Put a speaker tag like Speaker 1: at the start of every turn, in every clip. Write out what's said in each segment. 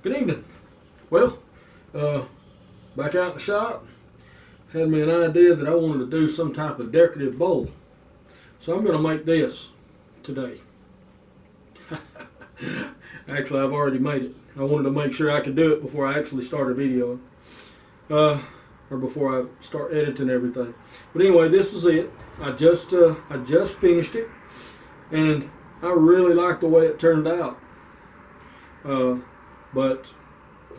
Speaker 1: Good evening. Well, back out in the shop, had me an idea that I wanted to do some type of decorative bowl. So I'm going to make this today. Actually, I've already made it. I wanted to make sure I could do it before I actually started videoing. Or before I start editing everything. But anyway, this is it. I just finished it, and I really like the way it turned out. But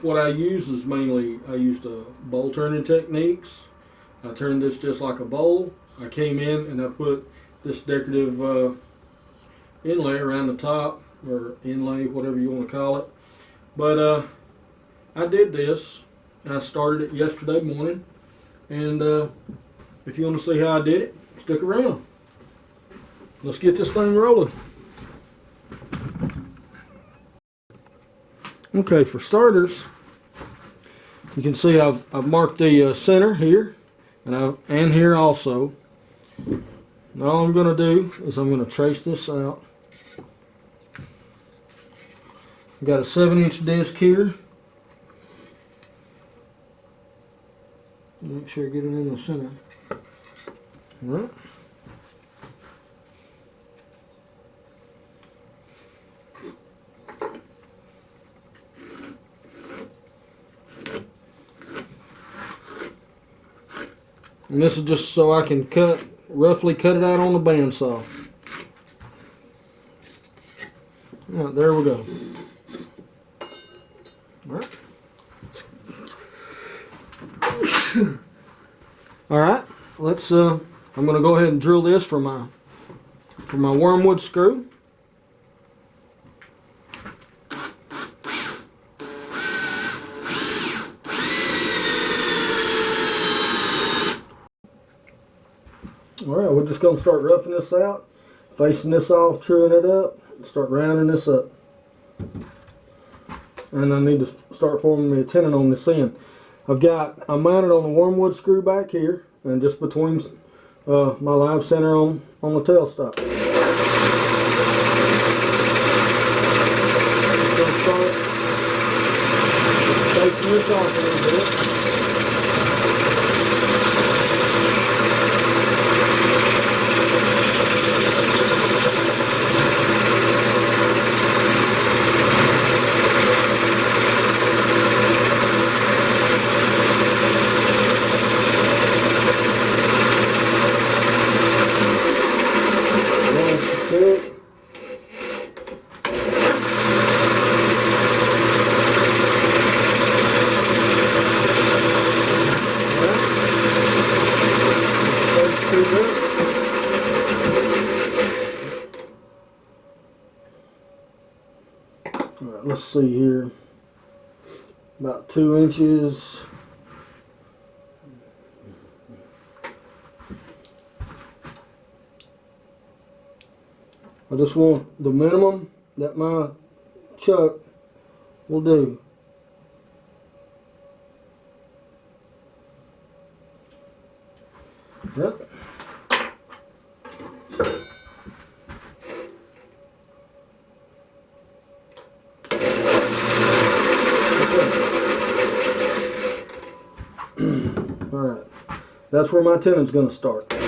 Speaker 1: what I use is mainly, I used bowl turning techniques. I turned this just like a bowl. I came in and I put this decorative inlay around the top, or inlay, whatever you want to call it. But I did this. I started it yesterday morning, and if you want to see how I did it, stick around. Let's get this thing rolling. Okay, for starters, you can see I've marked the center here, and here also. Now all I'm going to do is I'm going to trace this out. I've got a 7-inch disc here. Make sure I get it in the center. All right. And this is just so I can roughly cut it out on the bandsaw. All right, there we go. All right. All right, let's. I'm going to go ahead and drill this for my wormwood screw. All right, we're just going to start roughing this out, facing this off, truing it up, start rounding this up. And I need to start forming me a tenon on this end. I'm mounted on the wormwood screw back here, and just between my live center on the tailstock. Start facing this off a little bit. Alright, let's see here. About 2 inches. I just want the minimum that my chuck will do. Yep. Alright, that's where my tenon's going to start. Trying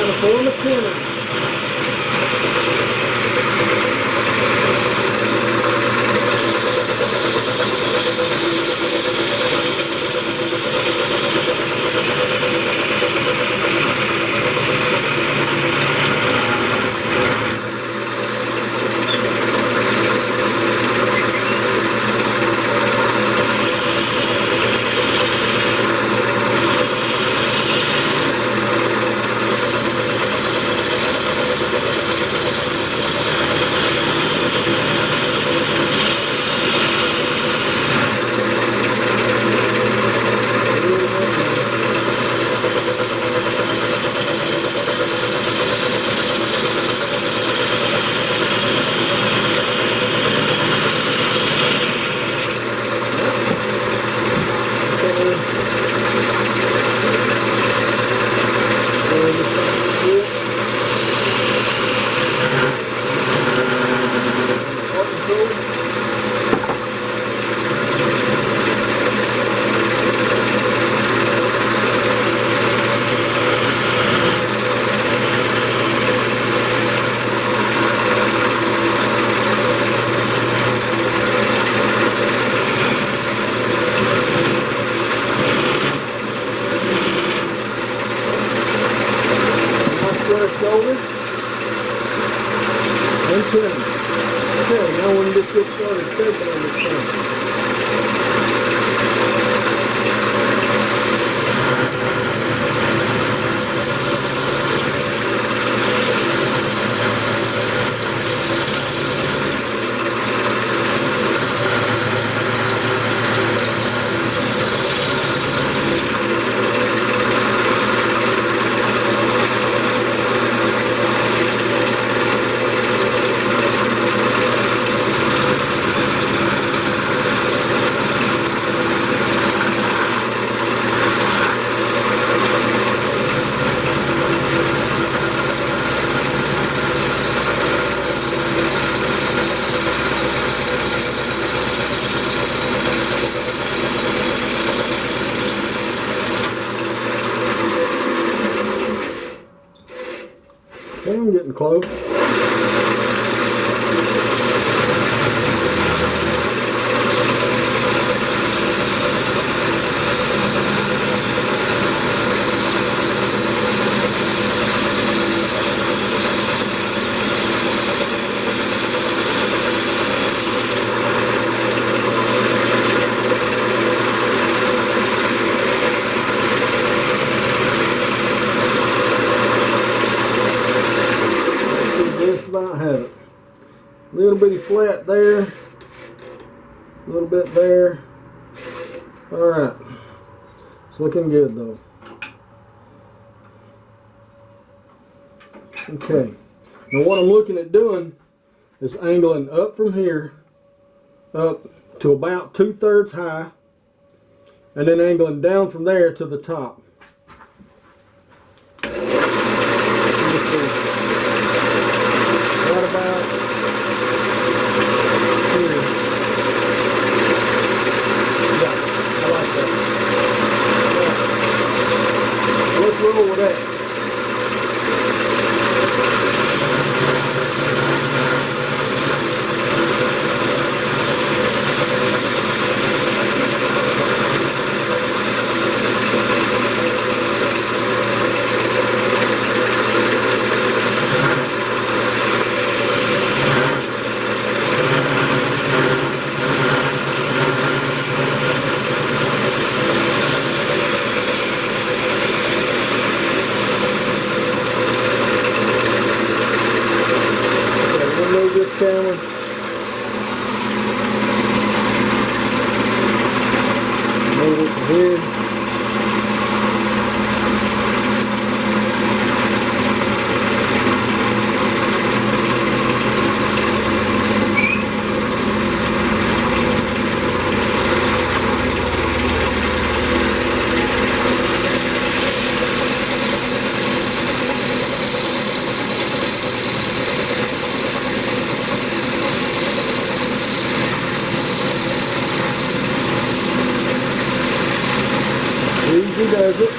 Speaker 1: to form a tenon. shoulder, and trim. Okay, now we can just get started shaping on this thing. Okay, I'm getting close. About have it. A little bitty flat there, a little bit there. Alright, it's looking good though. Okay, now what I'm looking at doing is angling up from here up to about 2/3 high, and then angling down from there to the top. Roll with that. Camera. Move it to here. Easy does it.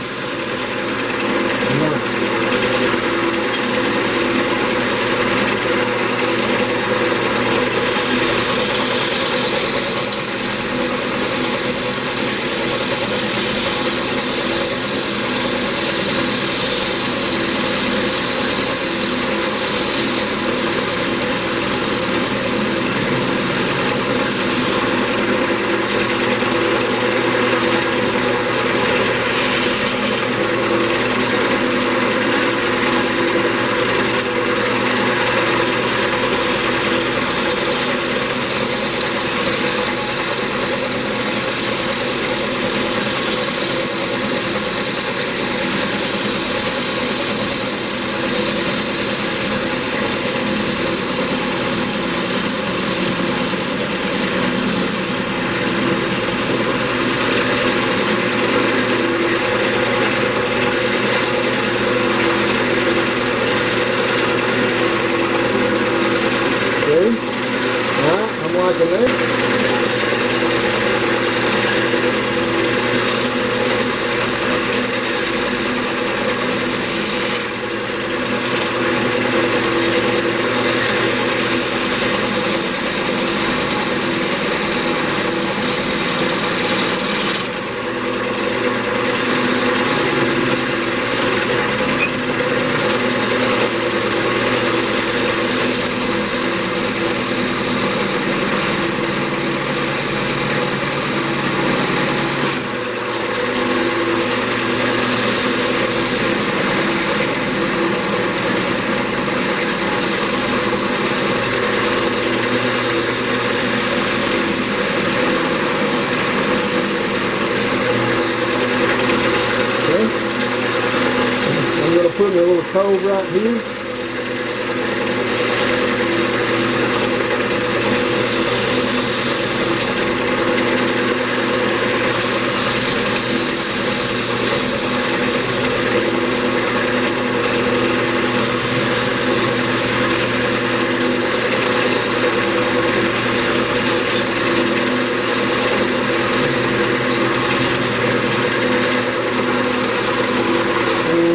Speaker 1: cove right here.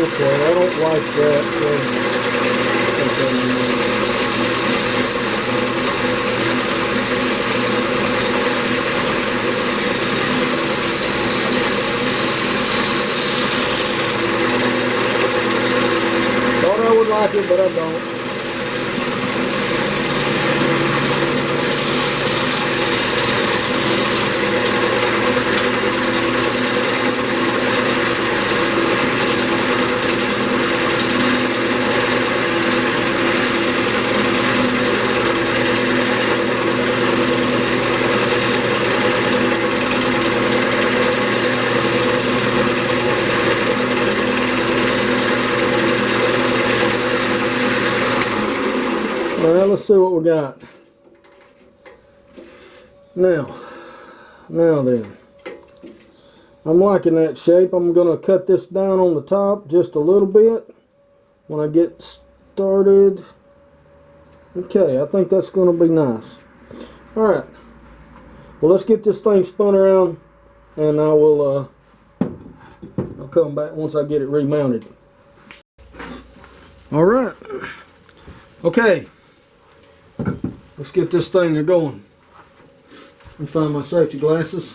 Speaker 1: Okay, I don't like that. Thought I would like it, but I don't. Alright, let's see what we got. Now then. I'm liking that shape. I'm going to cut this down on the top just a little bit when I get started. Okay, I think that's going to be nice. Alright. Well, let's get this thing spun around and I'll come back once I get it remounted. Alright. Okay. Let's get this thing going. Let me find my safety glasses.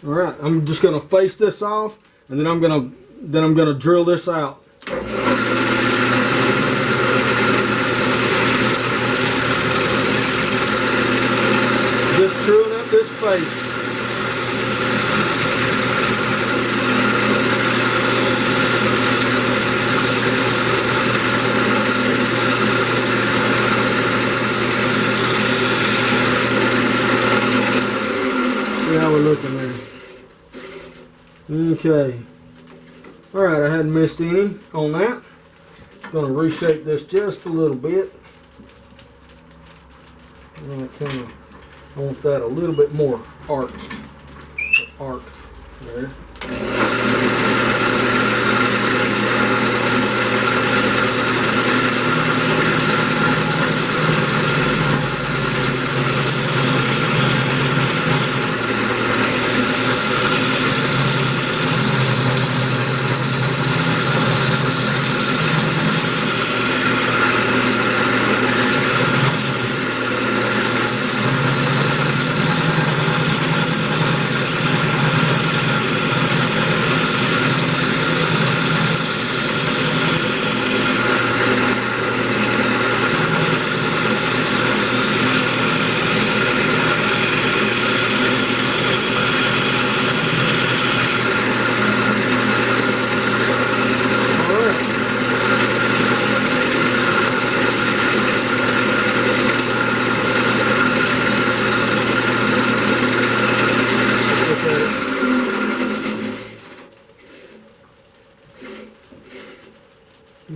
Speaker 1: Alright, I'm just gonna face this off and then I'm gonna drill this out. Just drilling up this face. See how we're looking there. Okay. Alright, I hadn't missed any on that. I'm going to reshape this just a little bit. I want that a little bit more arched. There.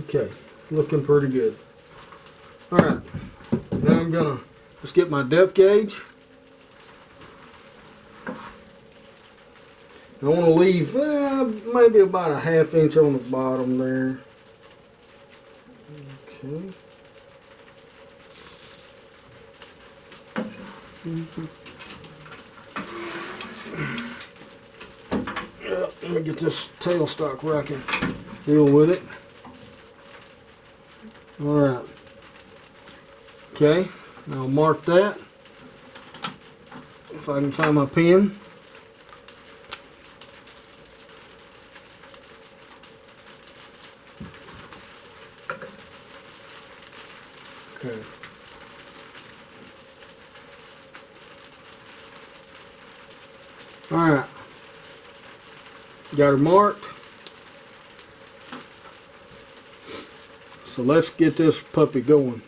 Speaker 1: Okay, looking pretty good. Alright, now I'm gonna just get my depth gauge. I want to leave maybe about a ½ inch on the bottom there. Okay. Let me get this tailstock where I can deal with it. Alright. Okay, now I'll mark that. If I can find my pen. Okay. Alright. Got her marked. So let's get this puppy going.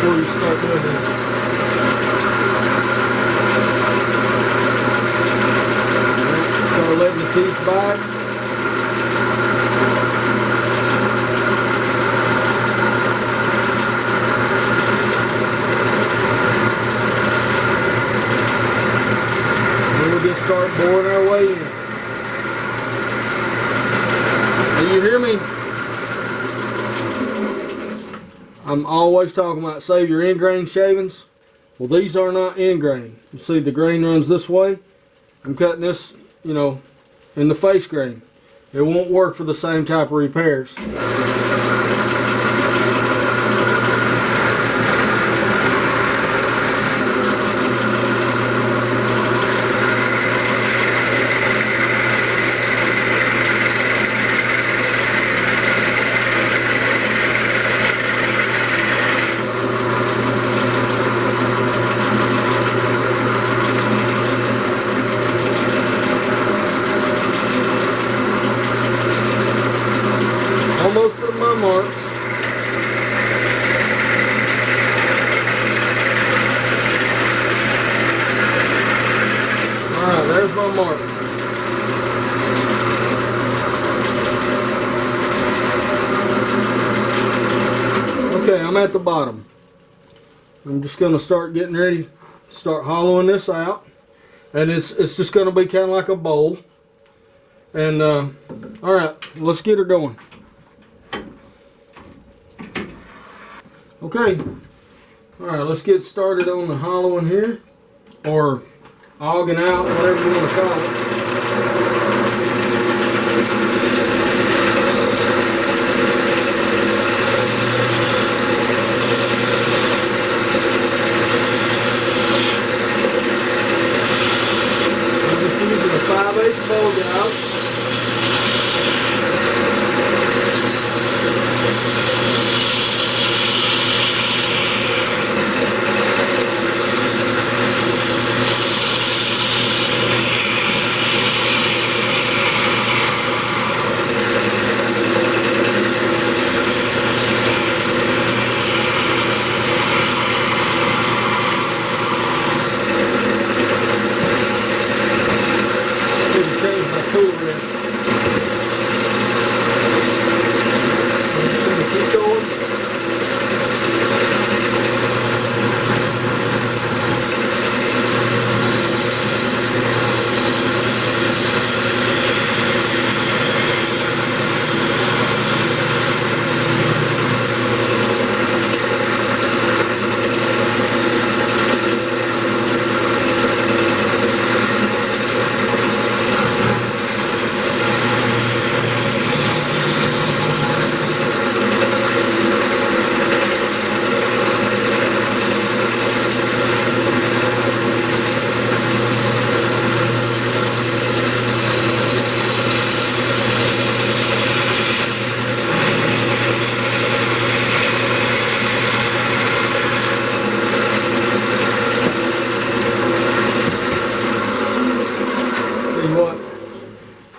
Speaker 1: before you start doing this. Start letting the teeth back. Then we'll just start boring our way in. Do you hear me? I'm always talking about save your end grain shavings. Well, these are not end grain. You see the grain runs this way. I'm cutting this, you know, in the face grain. It won't work for the same type of repairs. Almost to my marks. Alright, there's my mark. Okay, I'm at the bottom. I'm just going to start getting ready to start hollowing this out. And it's just going to be kind of like a bowl. And alright, let's get her going. Okay, alright, let's get started on the hollowing here, or auging out, whatever you want to call it. I'm just using a 5/8 bowl gouge.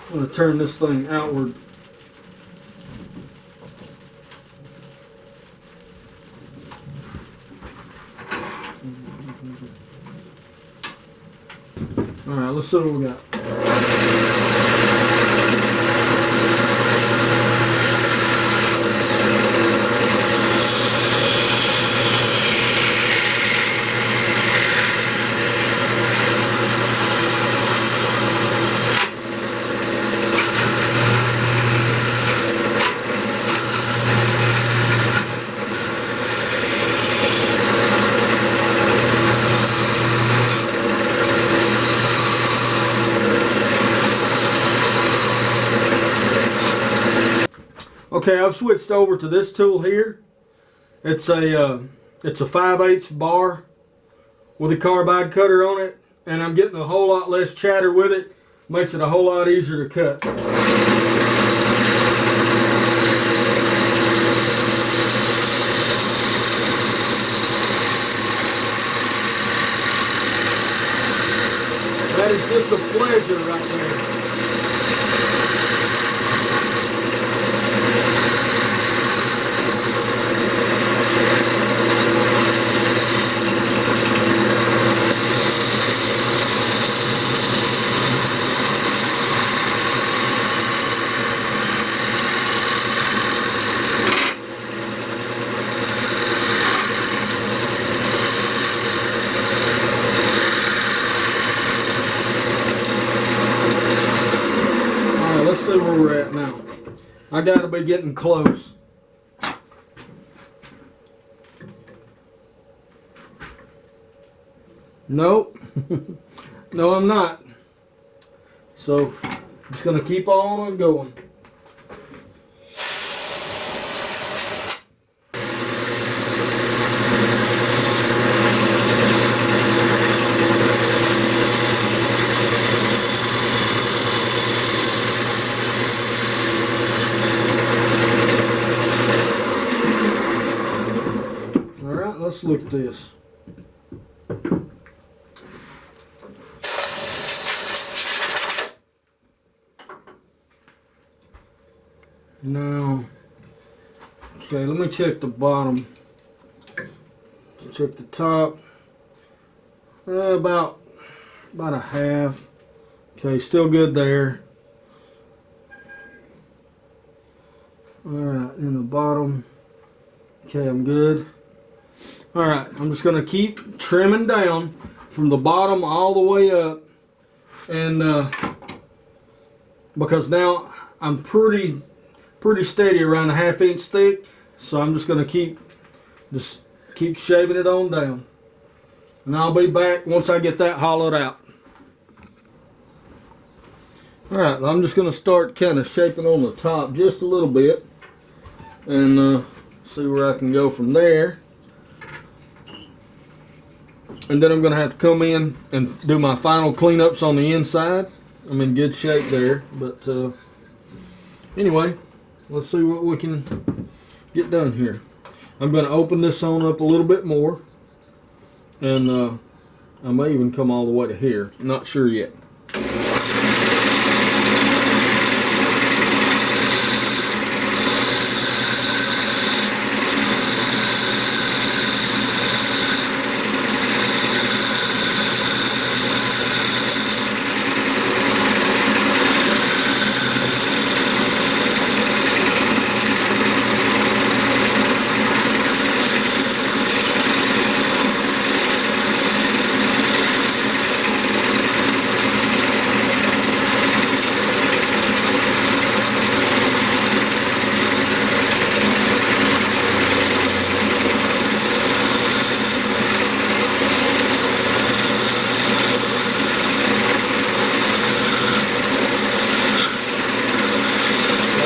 Speaker 1: I'm going to turn this thing outward. Alright, let's see what we got. Okay, I've switched over to this tool here. It's a 5/8 bar with a carbide cutter on it, and I'm getting a whole lot less chatter with it. Makes it a whole lot easier to cut. That is just a pleasure right there. I gotta be getting close. Nope. No, I'm not. So, I'm just gonna keep on going. Alright, let's look at this. Now, okay, let me check the bottom. Check the top. About a half. Okay, still good there. Alright, in the bottom. Okay, I'm good. Alright, I'm just going to keep trimming down from the bottom all the way up. And because now I'm pretty steady around a 1/2 inch thick. So I'm just going to keep shaving it on down. And I'll be back once I get that hollowed out. Alright, I'm just going to start kind of shaping on the top just a little bit. And see where I can go from there. And then I'm going to have to come in and do my final cleanups on the inside. I'm in good shape there. But anyway, let's see what we can get done here. I'm going to open this on up a little bit more. And I may even come all the way to here. Not sure yet.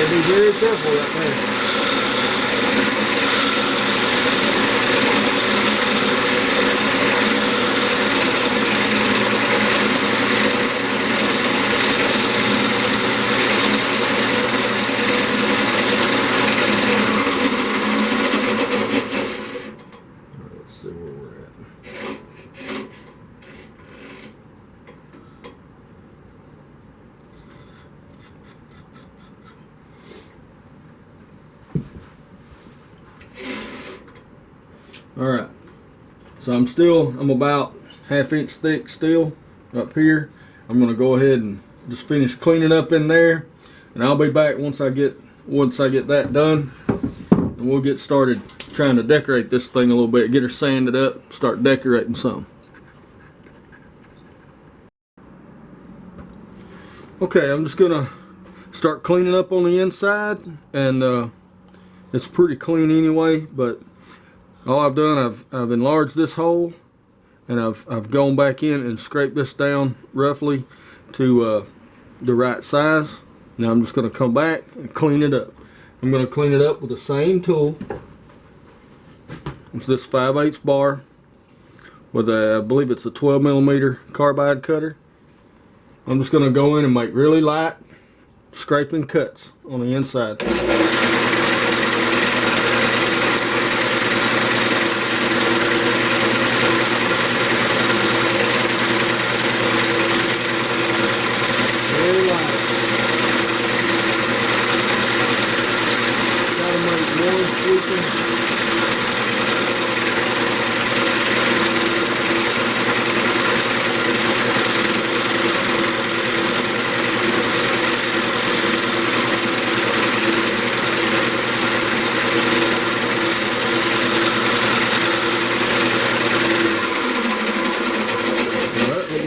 Speaker 1: Be very careful right there. Let's see where we're at. Alright, so I'm about 1/2 inch thick still up here. I'm going to go ahead and just finish cleaning up in there, and I'll be back once I get that done, and we'll get started trying to decorate this thing a little bit, get her sanded up, start decorating some. Okay, I'm just going to start cleaning up on the inside, and it's pretty clean anyway, but all I've done, I've enlarged this hole, and I've gone back in and scraped this down roughly to the right size. Now I'm just going to come back and clean it up. I'm going to clean it up with the same tool. It's this 5/8 bar with I believe it's a 12mm carbide cutter. I'm just going to go in and make really light scraping cuts on the inside.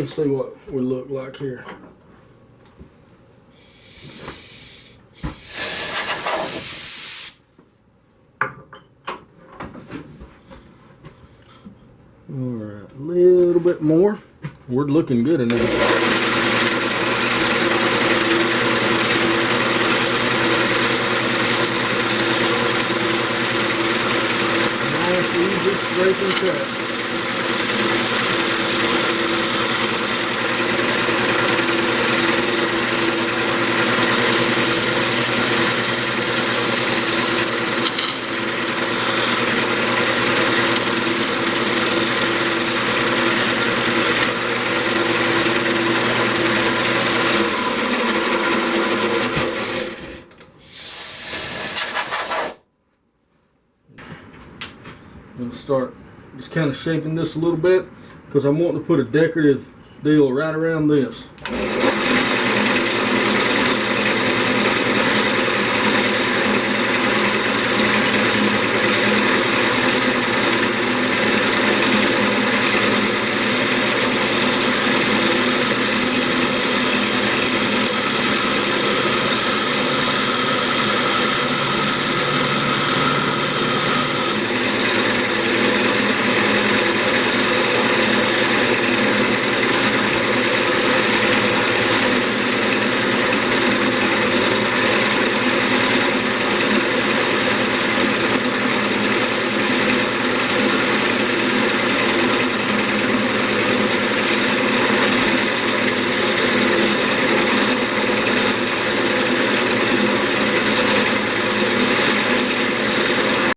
Speaker 1: See what we look like here. Alright, a little bit more. We're looking good in there. Nice, easy scraping cut. I'm going to start just kind of shaping this a little bit because I'm wanting to put a decorative deal right around this.